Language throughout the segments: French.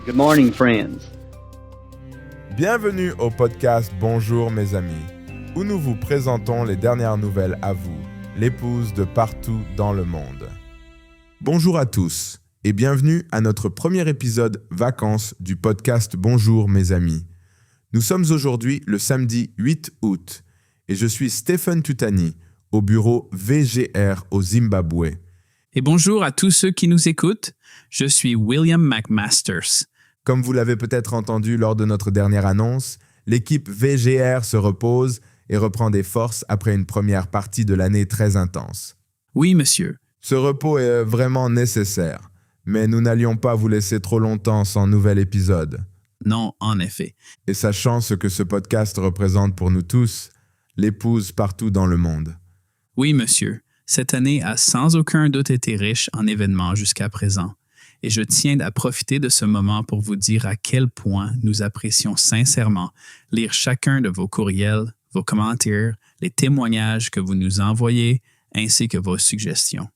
Good morning, friends. Bienvenue au podcast Bonjour mes amis, où nous vous présentons les dernières nouvelles à vous, l'épouse de partout dans le monde. Bonjour à tous et bienvenue à notre premier épisode vacances du podcast Bonjour mes amis. Nous sommes aujourd'hui le samedi 8 août et je suis Stephen Tutani au bureau VGR au Zimbabwe. Et bonjour à tous ceux qui nous écoutent, je suis William McMasters. Comme vous l'avez peut-être entendu lors de notre dernière annonce, l'équipe VGR se repose et reprend des forces après une première partie de l'année très intense. Oui, monsieur. Ce repos est vraiment nécessaire, mais nous n'allions pas vous laisser trop longtemps sans nouvel épisode. Non, en effet. Et sachant ce que ce podcast représente pour nous tous, l'épouse partout dans le monde. Oui, monsieur. Cette année a sans aucun doute été riche en événements jusqu'à présent. Et je tiens à profiter de ce moment pour vous dire à quel point nous apprécions sincèrement lire chacun de vos courriels, vos commentaires, les témoignages que vous nous envoyez, ainsi que vos suggestions.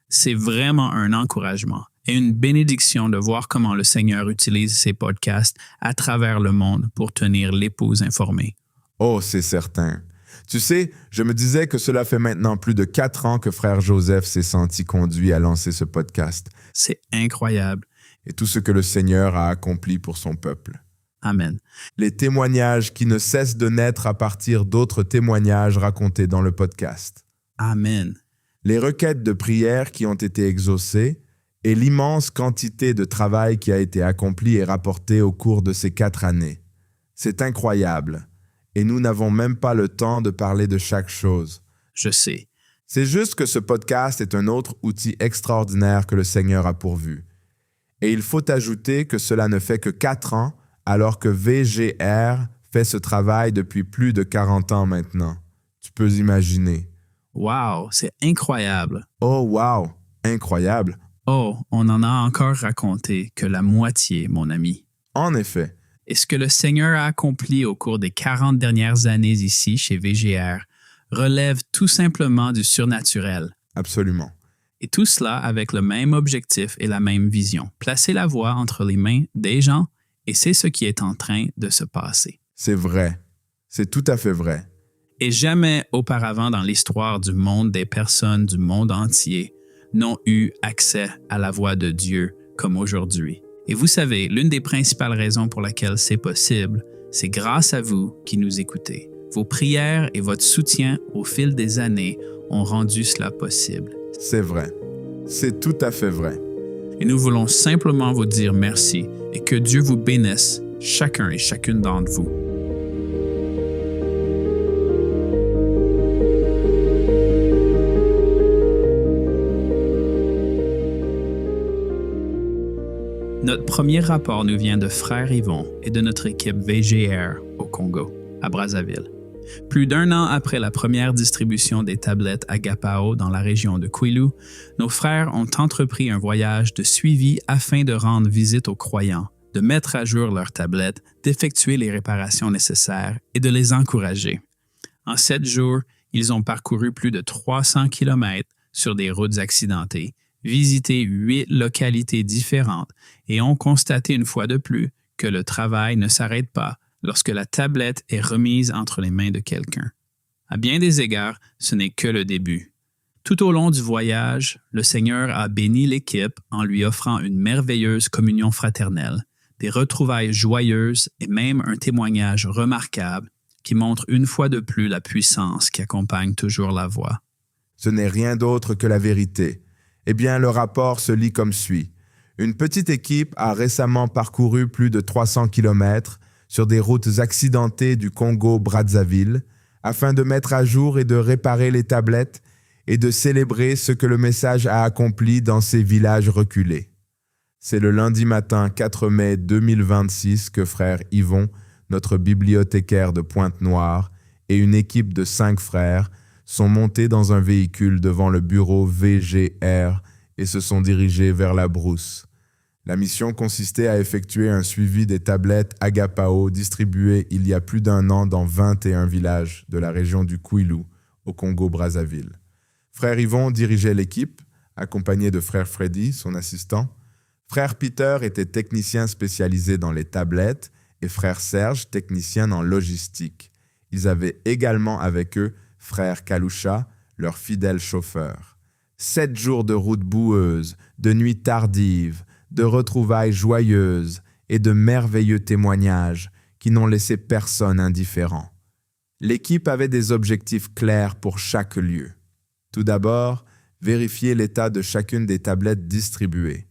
C'est vraiment un encouragement et une bénédiction de voir comment le Seigneur utilise ces podcasts à travers le monde pour tenir l'épouse informée. Oh, c'est certain. Tu sais, je me disais que cela fait maintenant plus de 4 ans que frère Joseph s'est senti conduit à lancer ce podcast. C'est incroyable. Et tout ce que le Seigneur a accompli pour son peuple. Amen. Les témoignages qui ne cessent de naître à partir d'autres témoignages racontés dans le podcast. Amen. Les requêtes de prière qui ont été exaucées et l'immense quantité de travail qui a été accompli et rapporté au cours de ces 4 années. C'est incroyable. Et nous n'avons même pas le temps de parler de chaque chose. Je sais. C'est juste que ce podcast est un autre outil extraordinaire que le Seigneur a pourvu. Et il faut ajouter que cela ne fait que 4 ans, alors que VGR fait ce travail depuis plus de 40 ans maintenant. Tu peux imaginer. Wow, c'est incroyable. Oh wow, incroyable. Oh, on en a encore raconté que la moitié, mon ami. En effet. Et ce que le Seigneur a accompli au cours des 40 dernières années ici chez VGR relève tout simplement du surnaturel. Absolument. Et tout cela avec le même objectif et la même vision. Placer la voix entre les mains des gens, et c'est ce qui est en train de se passer. C'est vrai. C'est tout à fait vrai. Et jamais auparavant dans l'histoire du monde, des personnes du monde entier n'ont eu accès à la voix de Dieu comme aujourd'hui. Et vous savez, l'une des principales raisons pour laquelle c'est possible, c'est grâce à vous qui nous écoutez. Vos prières et votre soutien au fil des années ont rendu cela possible. C'est vrai. C'est tout à fait vrai. Et nous voulons simplement vous dire merci et que Dieu vous bénisse, chacun et chacune d'entre vous. Notre premier rapport nous vient de Frère Yvon et de notre équipe VGR au Congo, à Brazzaville. Plus d'1 an après la première distribution des tablettes Agapao dans la région de Kwilu, nos frères ont entrepris un voyage de suivi afin de rendre visite aux croyants, de mettre à jour leurs tablettes, d'effectuer les réparations nécessaires et de les encourager. En 7 jours, ils ont parcouru plus de 300 km sur des routes accidentées, visité 8 localités différentes et ont constaté une fois de plus que le travail ne s'arrête pas lorsque la tablette est remise entre les mains de quelqu'un. À bien des égards, ce n'est que le début. Tout au long du voyage, le Seigneur a béni l'équipe en lui offrant une merveilleuse communion fraternelle, des retrouvailles joyeuses et même un témoignage remarquable qui montre une fois de plus la puissance qui accompagne toujours la voix. Ce n'est rien d'autre que la vérité. Eh bien, le rapport se lit comme suit. Une petite équipe a récemment parcouru plus de 300 km sur des routes accidentées du Congo-Brazzaville afin de mettre à jour et de réparer les tablettes et de célébrer ce que le message a accompli dans ces villages reculés. C'est le lundi matin 4 mai 2026 que frère Yvon, notre bibliothécaire de Pointe-Noire, et une équipe de 5 frères sont montés dans un véhicule devant le bureau VGR et se sont dirigés vers la brousse. La mission consistait à effectuer un suivi des tablettes Agapao distribuées il y a plus d'1 an dans 21 villages de la région du Kwilu, au Congo-Brazzaville. Frère Yvon dirigeait l'équipe, accompagné de frère Freddy, son assistant. Frère Peter était technicien spécialisé dans les tablettes et frère Serge, technicien en logistique. Ils avaient également avec eux frère Kalusha, leur fidèle chauffeur. 7 jours de route boueuse, de nuits tardives, de retrouvailles joyeuses et de merveilleux témoignages qui n'ont laissé personne indifférent. L'équipe avait des objectifs clairs pour chaque lieu. Tout d'abord, vérifier l'état de chacune des tablettes distribuées.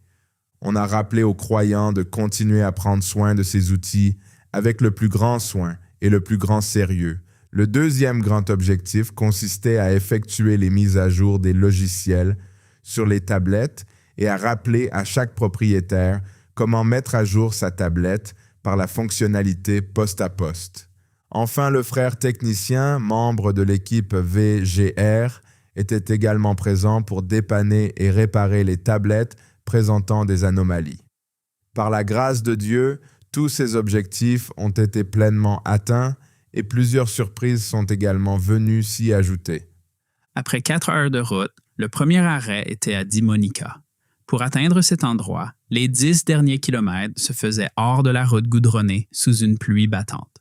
On a rappelé aux croyants de continuer à prendre soin de ces outils avec le plus grand soin et le plus grand sérieux. Le deuxième grand objectif consistait à effectuer les mises à jour des logiciels sur les tablettes et à rappeler à chaque propriétaire comment mettre à jour sa tablette par la fonctionnalité poste à poste. Enfin, le frère technicien, membre de l'équipe VGR, était également présent pour dépanner et réparer les tablettes présentant des anomalies. Par la grâce de Dieu, tous ces objectifs ont été pleinement atteints et plusieurs surprises sont également venues s'y ajouter. Après 4 heures de route, le premier arrêt était à Dimonica. Pour atteindre cet endroit, les 10 derniers kilomètres se faisaient hors de la route goudronnée sous une pluie battante.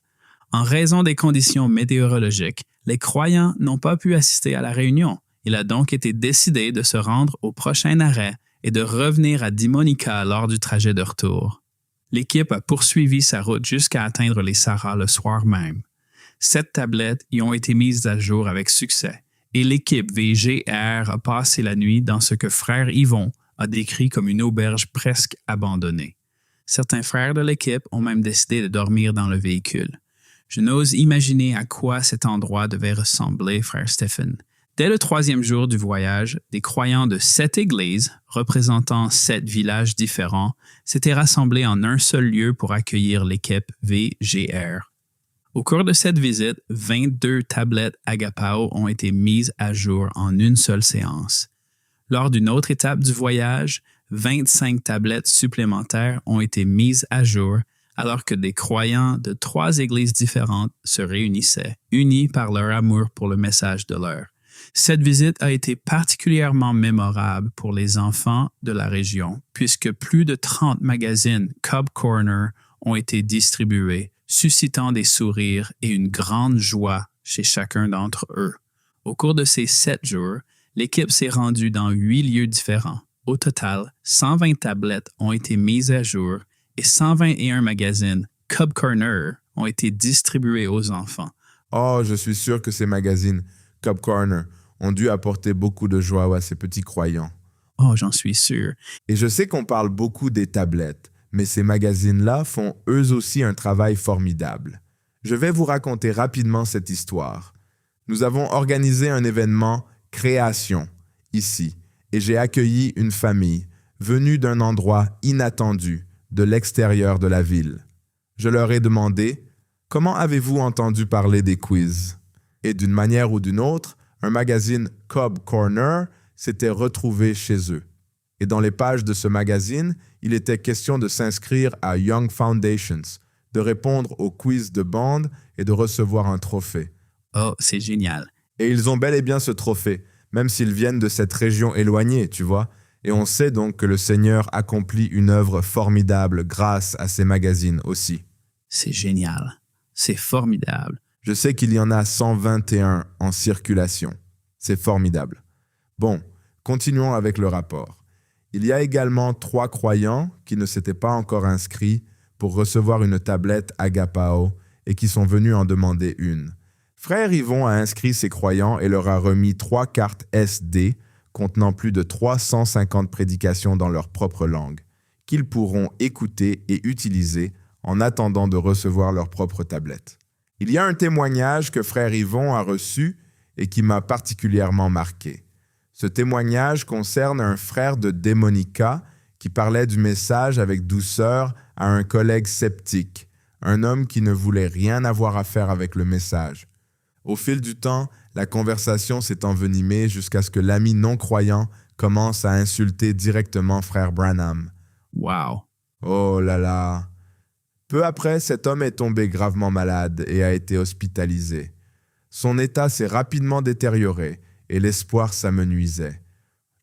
En raison des conditions météorologiques, les croyants n'ont pas pu assister à la réunion. Il a donc été décidé de se rendre au prochain arrêt et de revenir à Dimonica lors du trajet de retour. L'équipe a poursuivi sa route jusqu'à atteindre les Sahara le soir même. 7 tablettes y ont été mises à jour avec succès et l'équipe VGR a passé la nuit dans ce que frère Yvon a décrit comme une auberge presque abandonnée. Certains frères de l'équipe ont même décidé de dormir dans le véhicule. Je n'ose imaginer à quoi cet endroit devait ressembler, frère Stephen. Dès le 3e jour du voyage, des croyants de 7 églises, représentant 7 villages différents, s'étaient rassemblés en un seul lieu pour accueillir l'équipe VGR. Au cours de cette visite, 22 tablettes Agapao ont été mises à jour en une seule séance. Lors d'une autre étape du voyage, 25 tablettes supplémentaires ont été mises à jour alors que des croyants de 3 églises différentes se réunissaient, unis par leur amour pour le message de l'heure. Cette visite a été particulièrement mémorable pour les enfants de la région, puisque plus de 30 magazines Cub Corner ont été distribués, suscitant des sourires et une grande joie chez chacun d'entre eux. Au cours de ces 7 jours, l'équipe s'est rendue dans 8 lieux différents. Au total, 120 tablettes ont été mises à jour et 121 magazines Cub Corner ont été distribués aux enfants. Oh, je suis sûr que ces magazines Cub Corner ont dû apporter beaucoup de joie à ces petits croyants. Oh, j'en suis sûr. Et je sais qu'on parle beaucoup des tablettes, mais ces magazines-là font eux aussi un travail formidable. Je vais vous raconter rapidement cette histoire. Nous avons organisé un événement création ici et j'ai accueilli une famille venue d'un endroit inattendu de l'extérieur de la ville. Je leur ai demandé « Comment avez-vous entendu parler des quiz ?» Et d'une manière ou d'une autre, un magazine Cub Corner s'était retrouvé chez eux. Et dans les pages de ce magazine, il était question de s'inscrire à Young Foundations, de répondre au quiz de bande et de recevoir un trophée. Oh, c'est génial. Et ils ont bel et bien ce trophée, même s'ils viennent de cette région éloignée, tu vois. Et on sait donc que le Seigneur accomplit une œuvre formidable grâce à ces magazines aussi. C'est génial. C'est formidable. Je sais qu'il y en a 121 en circulation. C'est formidable. Bon, continuons avec le rapport. Il y a également 3 croyants qui ne s'étaient pas encore inscrits pour recevoir une tablette Agapao et qui sont venus en demander une. Frère Yvon a inscrit ses croyants et leur a remis 3 cartes SD contenant plus de 350 prédications dans leur propre langue, qu'ils pourront écouter et utiliser en attendant de recevoir leur propre tablette. Il y a un témoignage que frère Yvon a reçu et qui m'a particulièrement marqué. Ce témoignage concerne un frère de Dimonica qui parlait du message avec douceur à un collègue sceptique, un homme qui ne voulait rien avoir à faire avec le message. Au fil du temps, la conversation s'est envenimée jusqu'à ce que l'ami non-croyant commence à insulter directement frère Branham. Wow! Oh là là! Peu après, cet homme est tombé gravement malade et a été hospitalisé. Son état s'est rapidement détérioré et l'espoir s'amenuisait.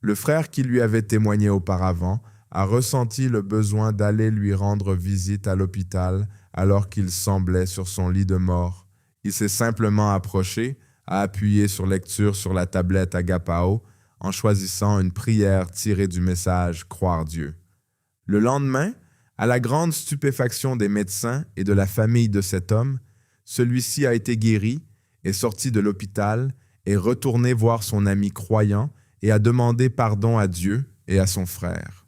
Le frère qui lui avait témoigné auparavant a ressenti le besoin d'aller lui rendre visite à l'hôpital alors qu'il semblait sur son lit de mort. Il s'est simplement approché, a appuyé sur lecture sur la tablette Agapao en choisissant une prière tirée du message « Croire Dieu ». Le lendemain, à la grande stupéfaction des médecins et de la famille de cet homme, celui-ci a été guéri, est sorti de l'hôpital, est retourné voir son ami croyant et a demandé pardon à Dieu et à son frère.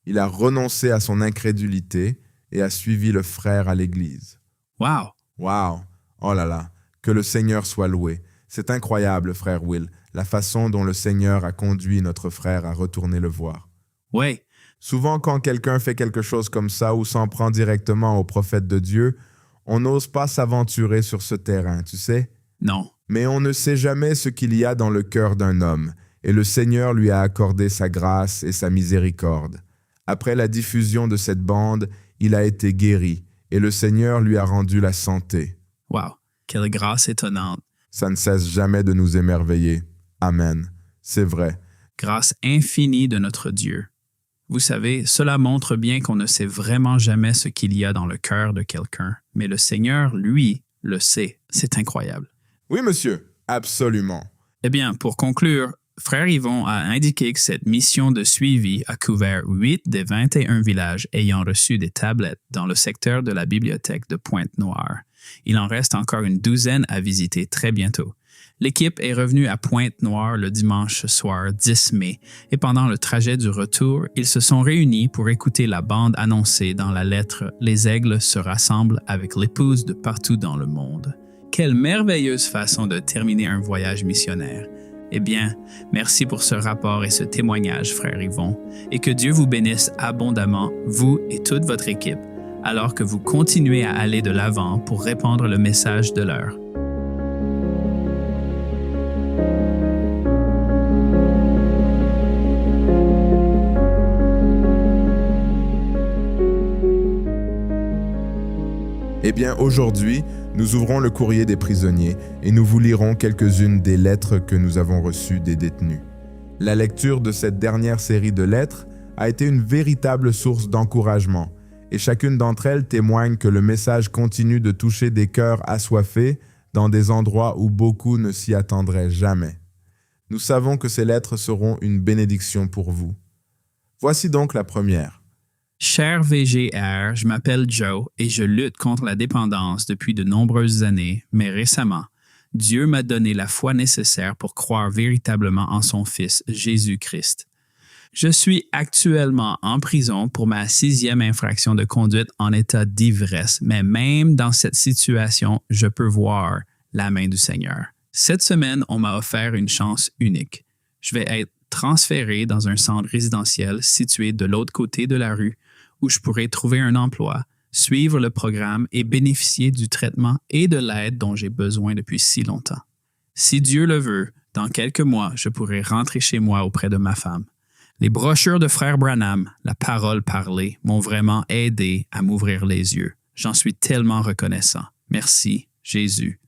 Il a renoncé à son incrédulité et a suivi le frère à l'église. Wow! Wow! Oh là là! Que le Seigneur soit loué. C'est incroyable, frère Will, la façon dont le Seigneur a conduit notre frère à retourner le voir. Oui, Souvent, quand quelqu'un fait quelque chose comme ça ou s'en prend directement au prophète de Dieu, on n'ose pas s'aventurer sur ce terrain, tu sais? non. Mais on ne sait jamais ce qu'il y a dans le cœur d'un homme, et le Seigneur lui a accordé sa grâce et sa miséricorde. Après la diffusion de cette bande, il a été guéri, et le Seigneur lui a rendu la santé. Wow! Quelle grâce étonnante. Ça ne cesse jamais de nous émerveiller. Amen. C'est vrai. Grâce infinie de notre Dieu. Vous savez, cela montre bien qu'on ne sait vraiment jamais ce qu'il y a dans le cœur de quelqu'un, mais le Seigneur, lui, le sait. C'est incroyable. Oui, monsieur. Absolument. Eh bien, pour conclure, Frère Yvon a indiqué que cette mission de suivi a couvert 8 des 21 villages ayant reçu des tablettes dans le secteur de la bibliothèque de Pointe-Noire. Il en reste encore une douzaine à visiter très bientôt. L'équipe est revenue à Pointe-Noire le dimanche soir 10 mai et pendant le trajet du retour, ils se sont réunis pour écouter la bande annoncée dans la lettre « Les aigles se rassemblent avec l'épouse de partout dans le monde ». Quelle merveilleuse façon de terminer un voyage missionnaire. Eh bien, merci pour ce rapport et ce témoignage, frère Yvon, et que Dieu vous bénisse abondamment, vous et toute votre équipe, alors que vous continuez à aller de l'avant pour répandre le message de l'heure. Eh bien, aujourd'hui, nous ouvrons le courrier des prisonniers et nous vous lirons quelques-unes des lettres que nous avons reçues des détenus. La lecture de cette dernière série de lettres a été une véritable source d'encouragement et chacune d'entre elles témoigne que le message continue de toucher des cœurs assoiffés dans des endroits où beaucoup ne s'y attendraient jamais. Nous savons que ces lettres seront une bénédiction pour vous. Voici donc la première. Cher VGR, je m'appelle Joe et je lutte contre la dépendance depuis de nombreuses années, mais récemment, Dieu m'a donné la foi nécessaire pour croire véritablement en son Fils, Jésus-Christ. Je suis actuellement en prison pour ma 6e infraction de conduite en état d'ivresse, mais même dans cette situation, je peux voir la main du Seigneur. Cette semaine, on m'a offert une chance unique. Je vais être transféré dans un centre résidentiel situé de l'autre côté de la rue où je pourrai trouver un emploi, suivre le programme et bénéficier du traitement et de l'aide dont j'ai besoin depuis si longtemps. Si Dieu le veut, dans quelques mois, je pourrai rentrer chez moi auprès de ma femme. Les brochures de Frère Branham, la parole parlée, m'ont vraiment aidé à m'ouvrir les yeux. J'en suis tellement reconnaissant. Merci, Jésus.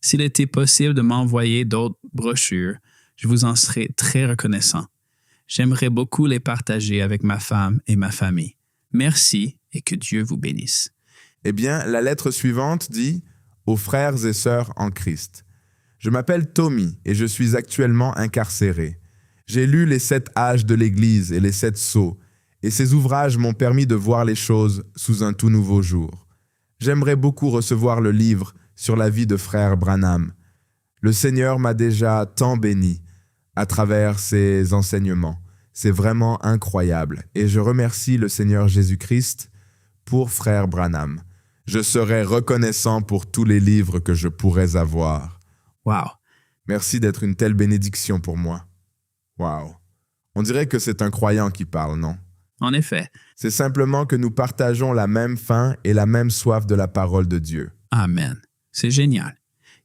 S'il était possible de m'envoyer d'autres brochures, je vous en serais très reconnaissant. J'aimerais beaucoup les partager avec ma femme et ma famille. Merci et que Dieu vous bénisse. Eh bien, la lettre suivante dit « Aux frères et sœurs en Christ. Je m'appelle Tommy et je suis actuellement incarcéré. J'ai lu les 7 âges de l'Église et les 7 sceaux, et ces ouvrages m'ont permis de voir les choses sous un tout nouveau jour. J'aimerais beaucoup recevoir le livre sur la vie de frère Branham. Le Seigneur m'a déjà tant béni à travers ses enseignements. C'est vraiment incroyable et je remercie le Seigneur Jésus-Christ pour frère Branham. Je serai reconnaissant pour tous les livres que je pourrais avoir. Wow! Merci d'être une telle bénédiction pour moi. Wow! On dirait que c'est un croyant qui parle, non? En effet. C'est simplement que nous partageons la même faim et la même soif de la parole de Dieu. Amen. C'est génial.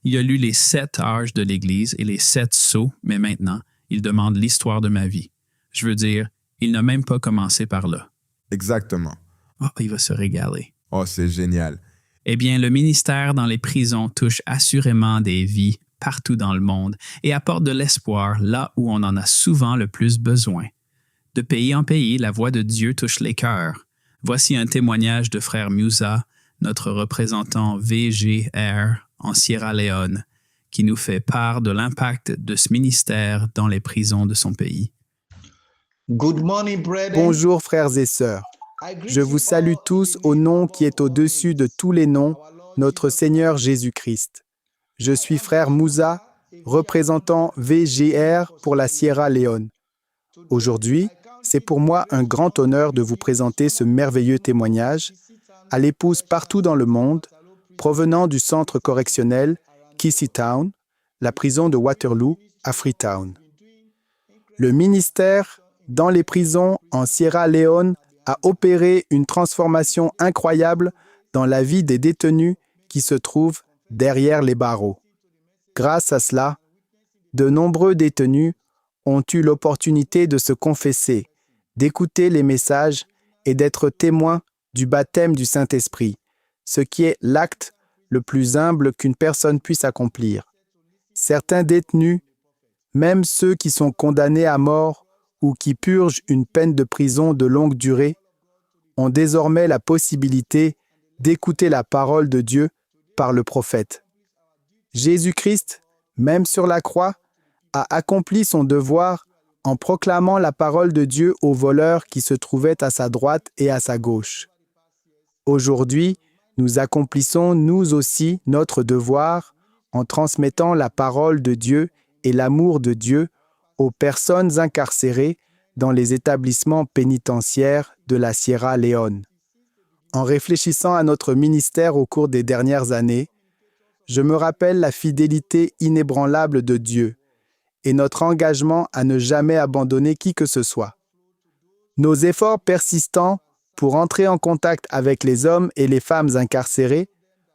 Il a lu les 7 âges de l'Église et les 7 sceaux, mais maintenant, il demande l'histoire de ma vie. Je veux dire, il n'a même pas commencé par là. Exactement. Oh, il va se régaler. Oh, c'est génial. Eh bien, le ministère dans les prisons touche assurément des vies partout dans le monde et apporte de l'espoir là où on en a souvent le plus besoin. De pays en pays, la voix de Dieu touche les cœurs. Voici un témoignage de frère Musa, notre représentant VGR en Sierra Leone, qui nous fait part de l'impact de ce ministère dans les prisons de son pays. Bonjour frères et sœurs. Je vous salue tous au nom qui est au-dessus de tous les noms, notre Seigneur Jésus-Christ. Je suis frère Musa, représentant VGR pour la Sierra Leone. Aujourd'hui, c'est pour moi un grand honneur de vous présenter ce merveilleux témoignage à l'épouse partout dans le monde, provenant du centre correctionnel Kissy Town, la prison de Waterloo à Freetown. Le ministère dans les prisons en Sierra Leone a opéré une transformation incroyable dans la vie des détenus qui se trouvent derrière les barreaux. Grâce à cela, de nombreux détenus ont eu l'opportunité de se confesser, d'écouter les messages et d'être témoins du baptême du Saint-Esprit, ce qui est l'acte le plus humble qu'une personne puisse accomplir. Certains détenus, même ceux qui sont condamnés à mort ou qui purgent une peine de prison de longue durée, ont désormais la possibilité d'écouter la parole de Dieu par le prophète. Jésus-Christ, même sur la croix, a accompli son devoir en proclamant la parole de Dieu aux voleurs qui se trouvaient à sa droite et à sa gauche. Aujourd'hui, nous accomplissons nous aussi notre devoir en transmettant la parole de Dieu et l'amour de Dieu aux personnes incarcérées dans les établissements pénitentiaires de la Sierra Leone. En réfléchissant à notre ministère au cours des dernières années, je me rappelle la fidélité inébranlable de Dieu et notre engagement à ne jamais abandonner qui que ce soit. Nos efforts persistants pour entrer en contact avec les hommes et les femmes incarcérés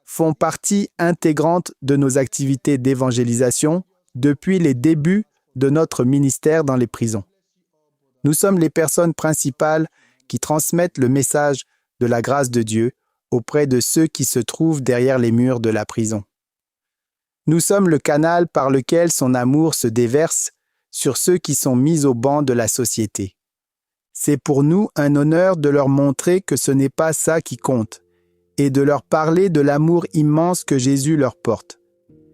font partie intégrante de nos activités d'évangélisation depuis les débuts de notre ministère dans les prisons. Nous sommes les personnes principales qui transmettent le message de la grâce de Dieu auprès de ceux qui se trouvent derrière les murs de la prison. Nous sommes le canal par lequel son amour se déverse sur ceux qui sont mis au ban de la société. C'est pour nous un honneur de leur montrer que ce n'est pas ça qui compte et de leur parler de l'amour immense que Jésus leur porte.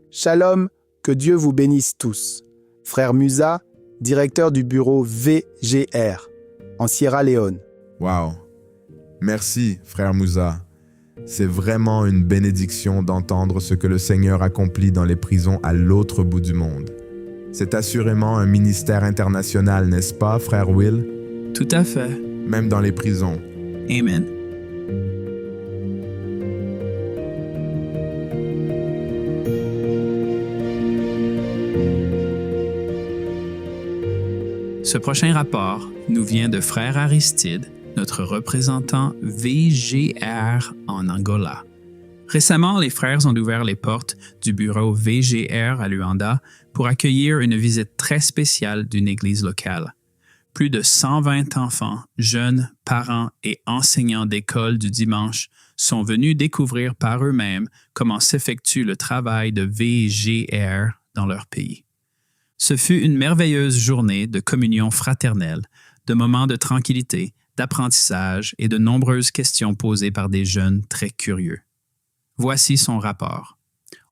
Shalom, que Dieu vous bénisse tous. Frère Musa, directeur du bureau VGR en Sierra Leone. Wow! Merci, frère Musa. C'est vraiment une bénédiction d'entendre ce que le Seigneur accomplit dans les prisons à l'autre bout du monde. C'est assurément un ministère international, n'est-ce pas, frère Will? Tout à fait. Même dans les prisons. Amen. Ce prochain rapport nous vient de frère Aristide, notre représentant VGR en Angola. Récemment, les frères ont ouvert les portes du bureau VGR à Luanda pour accueillir une visite très spéciale d'une église locale. Plus de 120 enfants, jeunes, parents et enseignants d'école du dimanche sont venus découvrir par eux-mêmes comment s'effectue le travail de VGR dans leur pays. Ce fut une merveilleuse journée de communion fraternelle, de moments de tranquillité, d'apprentissage et de nombreuses questions posées par des jeunes très curieux. Voici son rapport.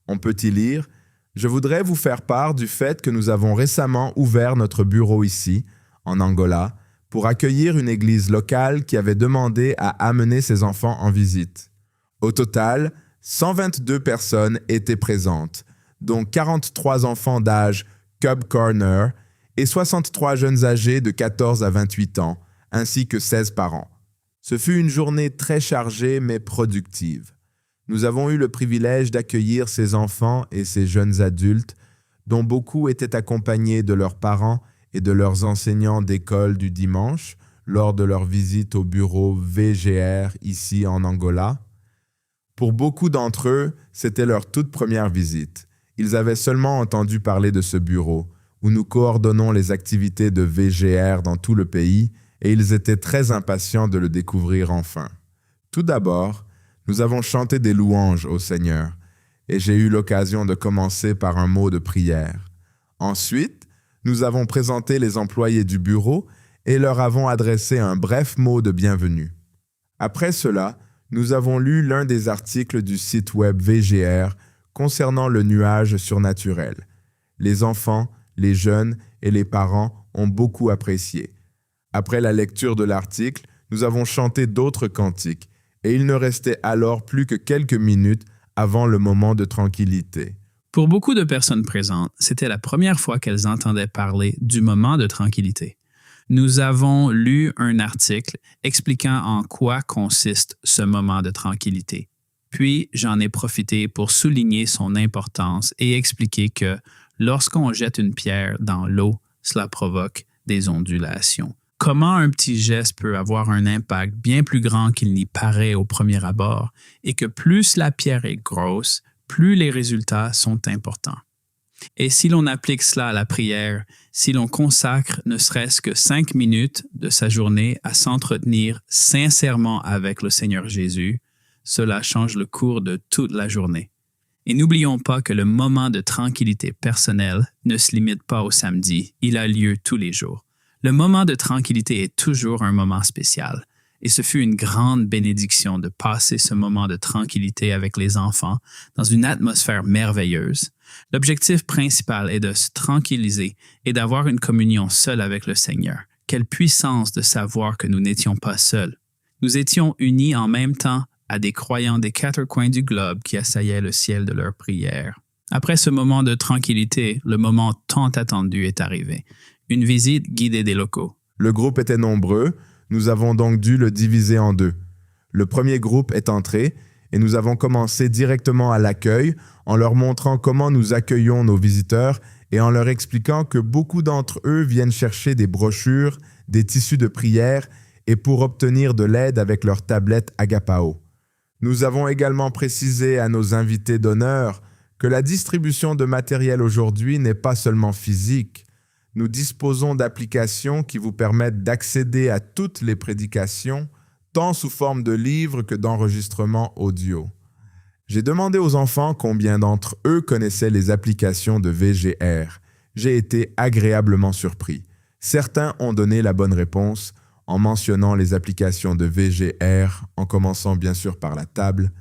On peut y lire « Je voudrais vous faire part du fait que nous avons récemment ouvert notre bureau ici, en Angola, pour accueillir une église locale qui avait demandé à amener ses enfants en visite. Au total, 122 personnes étaient présentes, dont 43 enfants d'âge Cub Corner et 63 jeunes âgés de 14 à 28 ans, ainsi que 16 parents. Ce fut une journée très chargée mais productive. Nous avons eu le privilège d'accueillir ces enfants et ces jeunes adultes, dont beaucoup étaient accompagnés de leurs parents et de leurs enseignants d'école du dimanche lors de leur visite au bureau VGR ici en Angola. Pour beaucoup d'entre eux, c'était leur toute première visite. Ils avaient seulement entendu parler de ce bureau, où nous coordonnons les activités de VGR dans tout le pays, et ils étaient très impatients de le découvrir enfin. Tout d'abord, nous avons chanté des louanges au Seigneur, et j'ai eu l'occasion de commencer par un mot de prière. Ensuite, nous avons présenté les employés du bureau et leur avons adressé un bref mot de bienvenue. Après cela, nous avons lu l'un des articles du site web VGR concernant le nuage surnaturel. Les enfants, les jeunes et les parents ont beaucoup apprécié. Après la lecture de l'article, nous avons chanté d'autres cantiques et il ne restait alors plus que quelques minutes avant le moment de tranquillité. Pour beaucoup de personnes présentes, c'était la première fois qu'elles entendaient parler du moment de tranquillité. Nous avons lu un article expliquant en quoi consiste ce moment de tranquillité. Puis, j'en ai profité pour souligner son importance et expliquer que lorsqu'on jette une pierre dans l'eau, cela provoque des ondulations. Comment un petit geste peut avoir un impact bien plus grand qu'il n'y paraît au premier abord et que plus la pierre est grosse, plus les résultats sont importants. Et si l'on applique cela à la prière, si l'on consacre ne serait-ce que 5 minutes de sa journée à s'entretenir sincèrement avec le Seigneur Jésus, cela change le cours de toute la journée. Et n'oublions pas que le moment de tranquillité personnelle ne se limite pas au samedi, il a lieu tous les jours. Le moment de tranquillité est toujours un moment spécial. Et ce fut une grande bénédiction de passer ce moment de tranquillité avec les enfants dans une atmosphère merveilleuse. L'objectif principal est de se tranquilliser et d'avoir une communion seule avec le Seigneur. Quelle puissance de savoir que nous n'étions pas seuls. Nous étions unis en même temps à des croyants des 4 coins du globe qui assaillaient le ciel de leurs prières. Après ce moment de tranquillité, le moment tant attendu est arrivé. Une visite guidée des locaux. Le groupe était nombreux. Nous avons donc dû le diviser en deux. Le premier groupe est entré et nous avons commencé directement à l'accueil en leur montrant comment nous accueillons nos visiteurs et en leur expliquant que beaucoup d'entre eux viennent chercher des brochures, des tissus de prière et pour obtenir de l'aide avec leur tablette Agapao. Nous avons également précisé à nos invités d'honneur que la distribution de matériel aujourd'hui n'est pas seulement physique. Nous disposons d'applications qui vous permettent d'accéder à toutes les prédications, tant sous forme de livres que d'enregistrements audio. J'ai demandé aux enfants combien d'entre eux connaissaient les applications de VGR. J'ai été agréablement surpris. Certains ont donné la bonne réponse en mentionnant les applications de VGR, en commençant bien sûr par la table.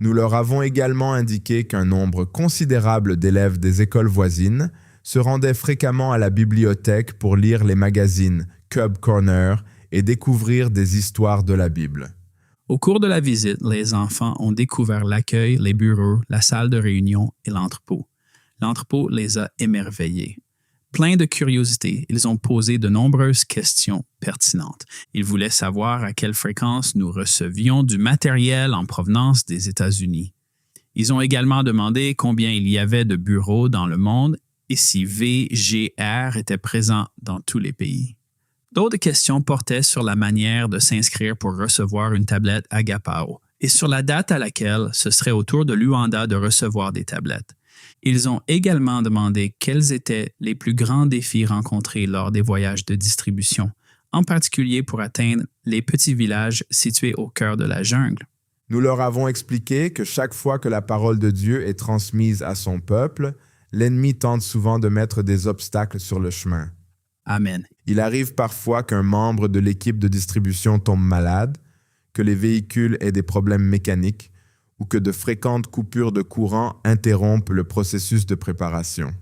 Nous leur avons également indiqué qu'un nombre considérable d'élèves des écoles voisines se rendaient fréquemment à la bibliothèque pour lire les magazines Cub Corner et découvrir des histoires de la Bible. Au cours de la visite, les enfants ont découvert l'accueil, les bureaux, la salle de réunion et l'entrepôt. L'entrepôt les a émerveillés. Pleins de curiosité, ils ont posé de nombreuses questions pertinentes. Ils voulaient savoir à quelle fréquence nous recevions du matériel en provenance des États-Unis. Ils ont également demandé combien il y avait de bureaux dans le monde et si VGR était présent dans tous les pays. D'autres questions portaient sur la manière de s'inscrire pour recevoir une tablette Agapao et sur la date à laquelle ce serait au tour de l'Uanda de recevoir des tablettes. Ils ont également demandé quels étaient les plus grands défis rencontrés lors des voyages de distribution, en particulier pour atteindre les petits villages situés au cœur de la jungle. Nous leur avons expliqué que chaque fois que la parole de Dieu est transmise à son peuple, l'ennemi tente souvent de mettre des obstacles sur le chemin. Amen. Il arrive parfois qu'un membre de l'équipe de distribution tombe malade, que les véhicules aient des problèmes mécaniques ou que de fréquentes coupures de courant interrompent le processus de préparation.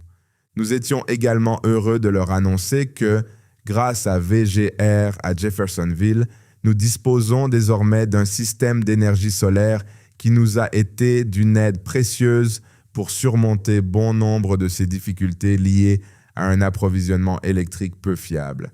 Nous étions également heureux de leur annoncer que, grâce à VGR à Jeffersonville, nous disposons désormais d'un système d'énergie solaire qui nous a été d'une aide précieuse pour surmonter bon nombre de ces difficultés liées à un approvisionnement électrique peu fiable.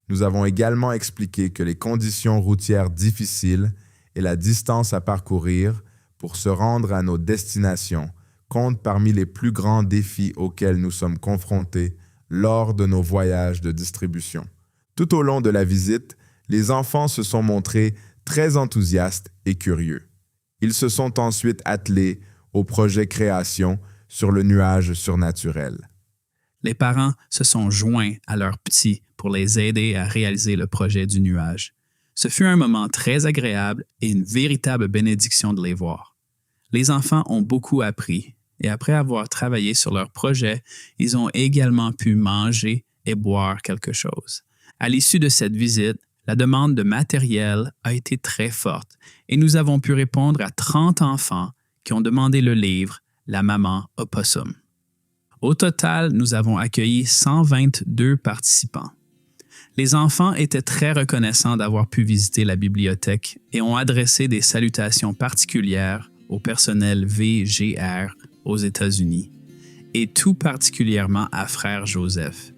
Nous avons également expliqué que les conditions routières difficiles et la distance à parcourir pour se rendre à nos destinations comptent parmi les plus grands défis auxquels nous sommes confrontés lors de nos voyages de distribution. Tout au long de la visite, les enfants se sont montrés très enthousiastes et curieux. Ils se sont ensuite attelés au projet création sur le nuage surnaturel. Les parents se sont joints à leurs petits pour les aider à réaliser le projet du nuage. Ce fut un moment très agréable et une véritable bénédiction de les voir. Les enfants ont beaucoup appris et après avoir travaillé sur leur projet, ils ont également pu manger et boire quelque chose. À l'issue de cette visite, la demande de matériel a été très forte et nous avons pu répondre à 30 enfants qui ont demandé le livre « La maman opossum ». Au total, nous avons accueilli 122 participants. Les enfants étaient très reconnaissants d'avoir pu visiter la bibliothèque et ont adressé des salutations particulières au personnel VGR aux États-Unis et tout particulièrement à Frère Joseph.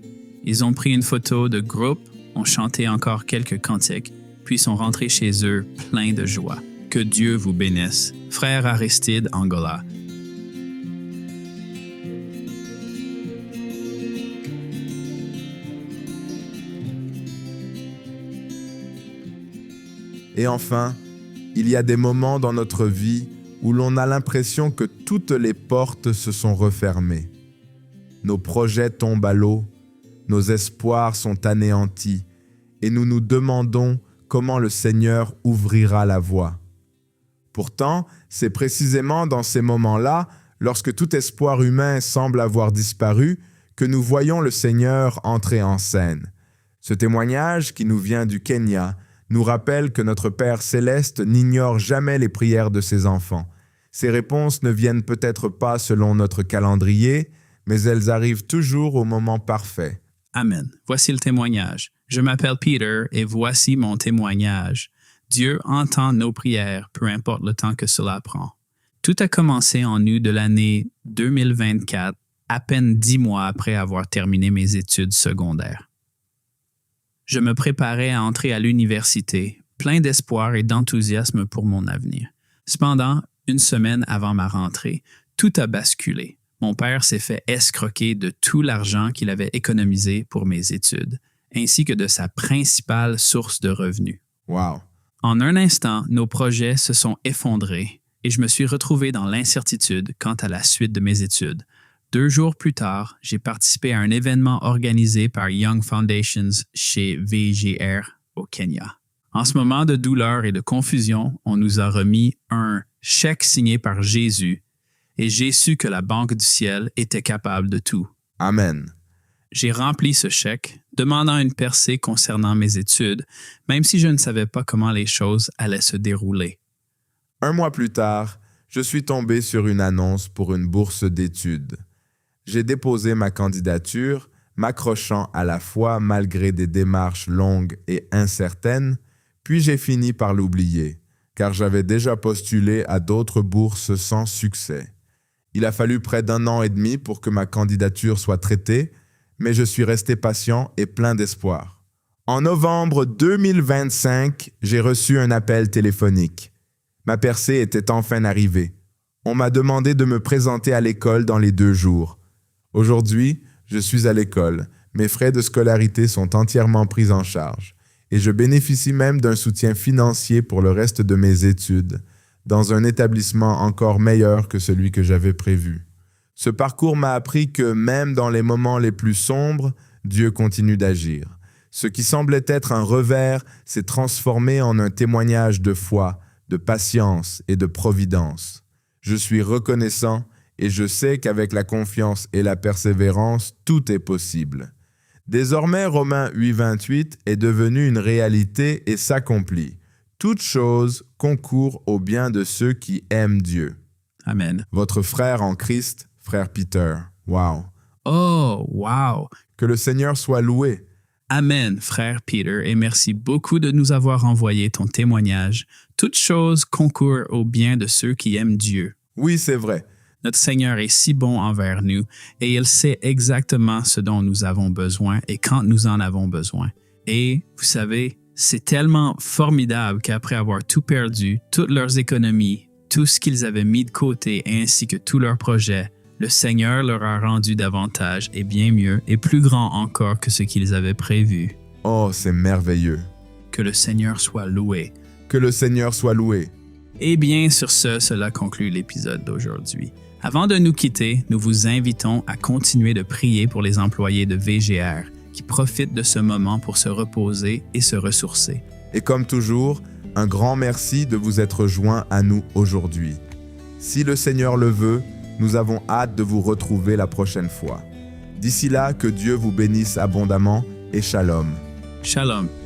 Ils ont pris une photo de groupe, ont chanté encore quelques cantiques, puis sont rentrés chez eux pleins de joie. Que Dieu vous bénisse. Frère Aristide Angola. Et enfin, il y a des moments dans notre vie où l'on a l'impression que toutes les portes se sont refermées. Nos projets tombent à l'eau, nos espoirs sont anéantis et nous nous demandons comment le Seigneur ouvrira la voie. Pourtant, c'est précisément dans ces moments-là, lorsque tout espoir humain semble avoir disparu, que nous voyons le Seigneur entrer en scène. Ce témoignage, qui nous vient du Kenya, nous rappelle que notre Père céleste n'ignore jamais les prières de ses enfants. Ses réponses ne viennent peut-être pas selon notre calendrier, mais elles arrivent toujours au moment parfait. Amen. Voici le témoignage. Je m'appelle Peter et voici mon témoignage. Dieu entend nos prières, peu importe le temps que cela prend. Tout a commencé en août de l'année 2024, à peine 10 mois après avoir terminé mes études secondaires. Je me préparais à entrer à l'université, plein d'espoir et d'enthousiasme pour mon avenir. Cependant, une semaine avant ma rentrée, tout a basculé. Mon père s'est fait escroquer de tout l'argent qu'il avait économisé pour mes études, ainsi que de sa principale source de revenus. Wow! En un instant, nos projets se sont effondrés et je me suis retrouvé dans l'incertitude quant à la suite de mes études. 2 jours plus tard, j'ai participé à un événement organisé par Young Foundations chez VGR au Kenya. En ce moment de douleur et de confusion, on nous a remis un chèque signé par Jésus et j'ai su que la Banque du ciel était capable de tout. Amen. J'ai rempli ce chèque, demandant une percée concernant mes études, même si je ne savais pas comment les choses allaient se dérouler. 1 mois plus tard, je suis tombé sur une annonce pour une bourse d'études. J'ai déposé ma candidature, m'accrochant à la foi malgré des démarches longues et incertaines, puis j'ai fini par l'oublier, car j'avais déjà postulé à d'autres bourses sans succès. Il a fallu près d'1 an et demi pour que ma candidature soit traitée, mais je suis resté patient et plein d'espoir. En novembre 2025, j'ai reçu un appel téléphonique. Ma percée était enfin arrivée. On m'a demandé de me présenter à l'école dans les 2 jours. Aujourd'hui, je suis à l'école. Mes frais de scolarité sont entièrement pris en charge et je bénéficie même d'un soutien financier pour le reste de mes études, dans un établissement encore meilleur que celui que j'avais prévu. Ce parcours m'a appris que même dans les moments les plus sombres, Dieu continue d'agir. Ce qui semblait être un revers s'est transformé en un témoignage de foi, de patience et de providence. Je suis reconnaissant et je sais qu'avec la confiance et la persévérance, tout est possible. Désormais, Romains 8:28 est devenu une réalité et s'accomplit. Toute chose concourt au bien de ceux qui aiment Dieu. Amen. Votre frère en Christ, frère Peter. Wow! Oh, wow! Que le Seigneur soit loué. Amen, frère Peter, et merci beaucoup de nous avoir envoyé ton témoignage. Toute chose concourt au bien de ceux qui aiment Dieu. Oui, c'est vrai. Notre Seigneur est si bon envers nous et il sait exactement ce dont nous avons besoin et quand nous en avons besoin. Et, vous savez, c'est tellement formidable qu'après avoir tout perdu, toutes leurs économies, tout ce qu'ils avaient mis de côté ainsi que tous leurs projets, le Seigneur leur a rendu davantage et bien mieux et plus grand encore que ce qu'ils avaient prévu. Oh, c'est merveilleux. Que le Seigneur soit loué. Que le Seigneur soit loué. Et bien, sur ce, cela conclut l'épisode d'aujourd'hui. Avant de nous quitter, nous vous invitons à continuer de prier pour les employés de VGR qui profitent de ce moment pour se reposer et se ressourcer. Et comme toujours, un grand merci de vous être joints à nous aujourd'hui. Si le Seigneur le veut, nous avons hâte de vous retrouver la prochaine fois. D'ici là, que Dieu vous bénisse abondamment et shalom. Shalom.